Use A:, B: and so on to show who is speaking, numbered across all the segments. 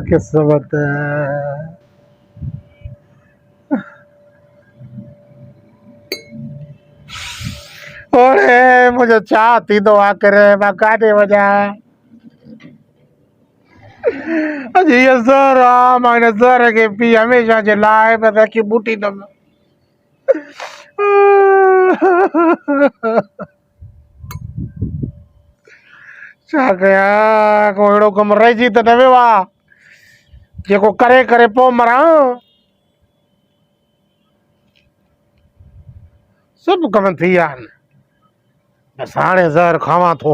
A: किस्मत ओरे मुझे चाहती दुआ करे मैं काटे वजा अजी जरा मैंने जरा के पी हमेशा जलाए पता की बूटी दम छा कया को एड़ो कम रही त न वियो आहे जेको करे करे पोइ मरां सभु कम थी विया आहिनि बस हाणे ज़हर खावां थो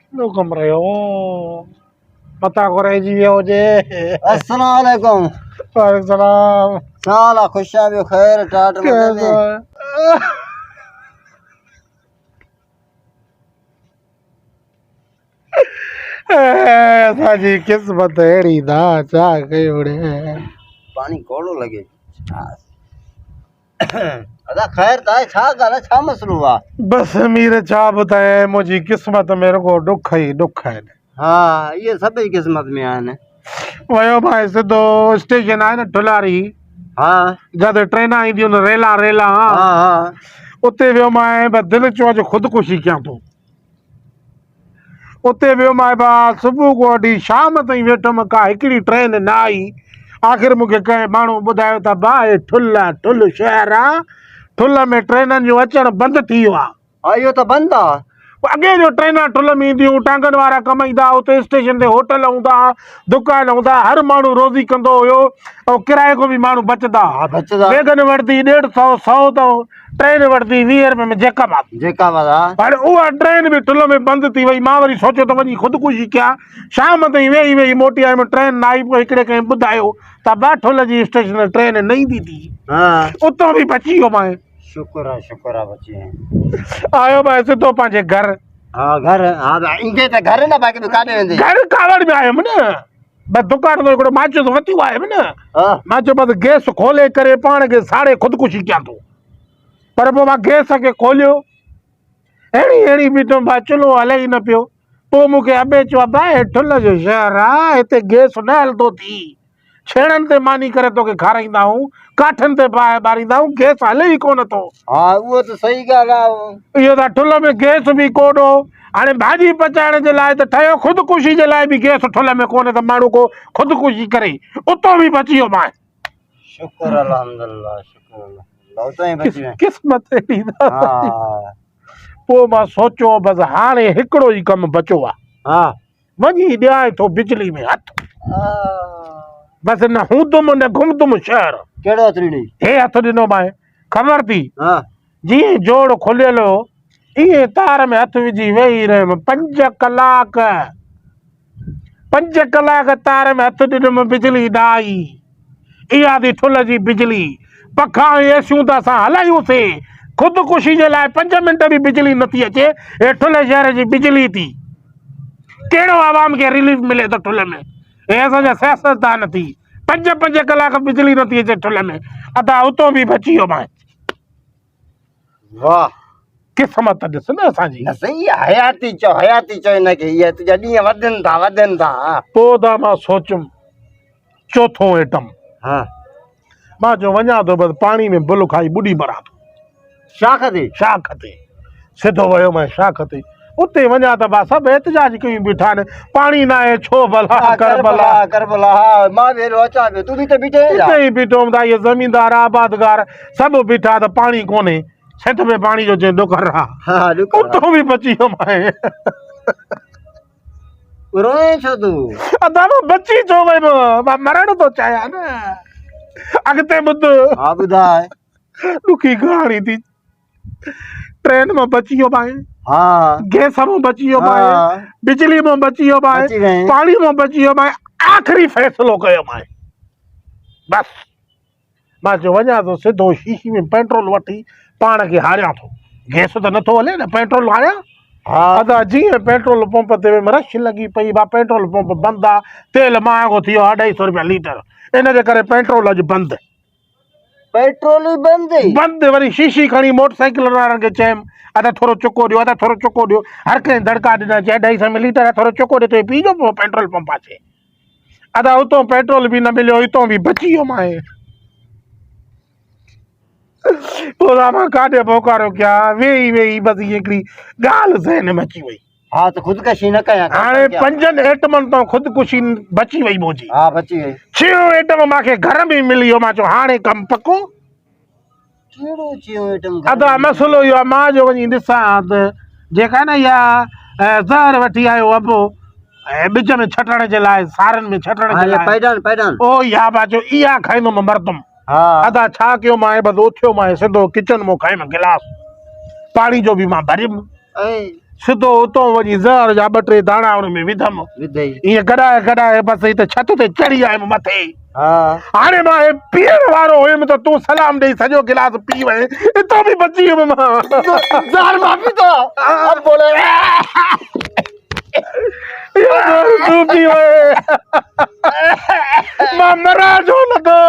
A: कहिड़ो कमु रहियो पता को रहिजी वियो हुजे
B: अस्सलाम वालेकुम
A: वालेकुम सलाम
B: साला खुशा भी खैर टाट मजे में
A: असांजी किस्मत अहिड़ी ना छा कयूं
B: पानी कोड़ो लगे अदा खैर ताए छा ॻाल्हि छा मसलो आहे
A: बस मीर छा ॿुधाए मुंहिंजी किस्मत में रुगो ॾुख ई ॾुख आहिनि
B: हा इहे सभई क़िस्मत में आहिनि
A: वयो भाई सिधो स्टेशन आहे न ठुलारी
B: हा
A: जिते ट्रेनां ईंदियूं आहिनि रेला रेला
B: हा हा
A: उते वियो मां बस दिलि चयो अॼु ख़ुदकुशी कयां थो उते वियो मां बा सुबुह खां वठी शाम ताईं वेठुमि का हिकिड़ी ट्रेन न आई आख़िर मूंखे कंहिं माण्हू ॿुधायो त भाउ हे ठुल शहर आहे ठुल में ट्रेननि जो अचणु बंदि थी वियो आहे
B: हा इहो त बंदि आहे
A: अॻे जो ट्रेनां ठुल में ईंदियूं टांगनि वारा कमाईंदा उते स्टेशन ते होटल हूंदा दुकान हूंदा हर माण्हू रोज़ी कंदो हुयो ऐं किराए को बि माण्हू बचंदा वेगन वठंदी 150 100 त ट्रेन वठंदी 20 रुपए में जेका पर उहा ट्रेन बि ठुल में बंदि थी वई मां वरी सोचियो त वञी ख़ुदकुशी कयां शाम ताईं वेही मोटी आयुमि ट्रेन न आई पोइ हिकिड़े कंहिं ॿुधायो त बा ठुल जी स्टेशन ट्रेन न ईंदी थी उतां बि बची वियो मां
B: शुक्र आहे बची
A: आयो मां सिधो पंहिंजे घर
B: हा घर हा ईंदे त घर न बाक़ी दुकान वेंदे घर
A: कावड़ में आयुमि न बस दुकान तो हिकिड़ो माचिस वठी आयुमि न मां चयो बस गैस खोले करे पाण खे साड़े ख़ुदकुशी कयां थो पर पोइ मां गैस खे खोलियो अहिड़ी बीठुमि भाउ चुल्हो हले ई न पियो पोइ मूंखे अबे चयो भाई ठुल जो शहर आहे हिते गैस न हलंदो थी छेड़नि ते मानी करे तोखे खाराईंदा आहियूं काठनि ते ॿारींदा आहियूं गैस हले ई कोन थो
B: हा उहो त सही ॻाल्हि आहे
A: इहो त ठुल में गैस बि कोन्हो हाणे भाॼी पचाइण जे लाइ त ठहियो ख़ुदकुशी जे लाइ बि गैस ठुल में कोन्हे त माण्हू को ख़ुदकुशी करे उतां बि बची वियो मां
B: शुक्र अल्हम्दुलिल्लाह शुक्र अल्लाह उतां ई बची
A: किस्मत अहिड़ी पोइ मां सोचियो बसि हाणे हिकिड़ो ई कमु बचियो आहे
B: हा
A: वञी ॾियां थो बिजली में हथु बसि न हूंदुमि न घुमंदुमि शहर
B: कहिड़ो हथु ॾिनी
A: हे हथु ॾिनो मां ख़बर थी
B: हा
A: जीअं जोड़ खुलियल हो इएं तार में हथु विझी वेही रहियुमि 5 कलाक तार में हथु ॾिनुमि बिजली न आई इहा थी ठुल जी बिजली पखा एसियूं त असां हलायूंसीं ख़ुदकुशी जे लाइ 5 मिंट बि बिजली नथी अचे हे ठुल शहर जी बिजली थी कहिड़ो आवाम खे रिलीफ मिले थो ठुल में हे असांजा सियासतदान थी 5 कलाक बिजली नथी अचे ठुल में अदा उतो बि बची वियो मां
B: वाह
A: किस्मत ॾिस न असांजी
B: न सही आहे हयाती चओ हिनखे इहा तुंहिंजा ॾींहं वधनि था
A: पोइ त मां सोचियुमि चौथों आइटम
B: हा
A: मां चयो वञा थो बसि पाणी में बुल खाई ॿुॾी मरां थो शाख ते सिधो वियो मां शाख ते उते वञा त बा सभु एहतिजाज कयूं बीठा आहिनि पाणी न आहे छो भला
B: करबला मां वेरो अचां पियो तूं बि त बीठे
A: उते ई बीठो हुउमि इहे ज़मीनदार आबादगार सभु बीठा त पाणी कोन्हे छित में पाणी जो चए ॾुकर आहे उतो बि बची वियो
B: रोए छो तूं
A: अदा बची छो वई मां मरण थो चाहियां न अॻिते ॿुध
B: हा ॿुधाए
A: ॾुखी कहाणी थी ट्रेन में बची वियो मां
B: हा
A: गैस में बची वियो मां बिजली में बची वियो मां पाणी में बची वियो मां आख़िरी फ़ैसिलो कयो मां बस मां चयो वञा थो सिधो शीशी में पेट्रोल वठी पाण खे हारियां थो गैस त नथो हले न पेट्रोल हारियां हा अदा जीअं पेट्रोल पंप ते रश लॻी पई बा पेट्रोल पंप बंदि आहे तेल महांगो थी वियो 250 रुपया लीटर इन जे करे पेट्रोल अॼु बंदि
B: पेट्रोल ही बंद
A: बंदि वरी शीशी खणी मोटरसाइकिल वारनि खे चयमि अदा थोरो चुको ॾियो अदा थोरो चुको ॾियो हर कंहिं दड़का ॾिना चए 250 मिलीलीटर आहे थोरो चुको ॾियो पीजो पोइ पेट्रोल पंप आहे अदा उतां पेट्रोल बि न मिलियो हितां बि बची वियो मां पोइ मां काॾे पोकारो कया वेही वेही बसि हिकिड़ी ॻाल्हि ज़हन में अची वई
B: हाँ तो खुदकशी न कया
A: हाणे 5 आइटमनि तां ख़ुदकुशी बची वई मुंहिंजी
B: हाँ बची वई
A: 6 आइटम मूंखे घर में मिली वियो मां चयो हाणे कमु पको
B: कहिड़ो चयो आइटम
A: अदा मसइलो इहो आहे मां जो वञी ॾिसां त जेका न इहा ज़हर वठी आयो अबो ऐं ॿिज में छटण जे लाइ सारनि में छटण जे लाइ
B: पैदान
A: ओ इहा मां चयो इहा खाईंदुमि मरदुमि
B: हाँ
A: अदा छा कयो मां बसि उथियो मां सिधो किचन मां खयुमि गिलास पाणी जो बि मां भरियुमि सिधो उतां वञी ज़हर जा 2-3 दाणा हुन में विधमि
B: विधई
A: ईअं गॾाए गॾाए बसि हिते छत ते चढ़ी आयुमि मथे
B: हाँ
A: हाणे मां पीअण वारो हुयुमि त तूं सलाम ॾेई सॼो गिलास पी वए हितां बि बची वियुमि मां
B: ज़हर माफी तो अब बोले
A: तूं पी वए मां मरा जो लॻो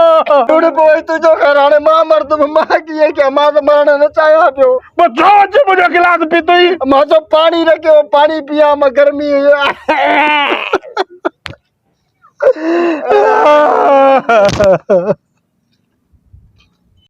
B: थोड़े पोइ तुझो घर हाणे मां मरदुमि मां कीअं कयां मां त मरण न चाहियां पियो
A: पोइ छो अची मुंहिंजो गिलास पीतई
B: मां चयो पाणी रखियो पाणी पिया मां गर्मी
A: Ah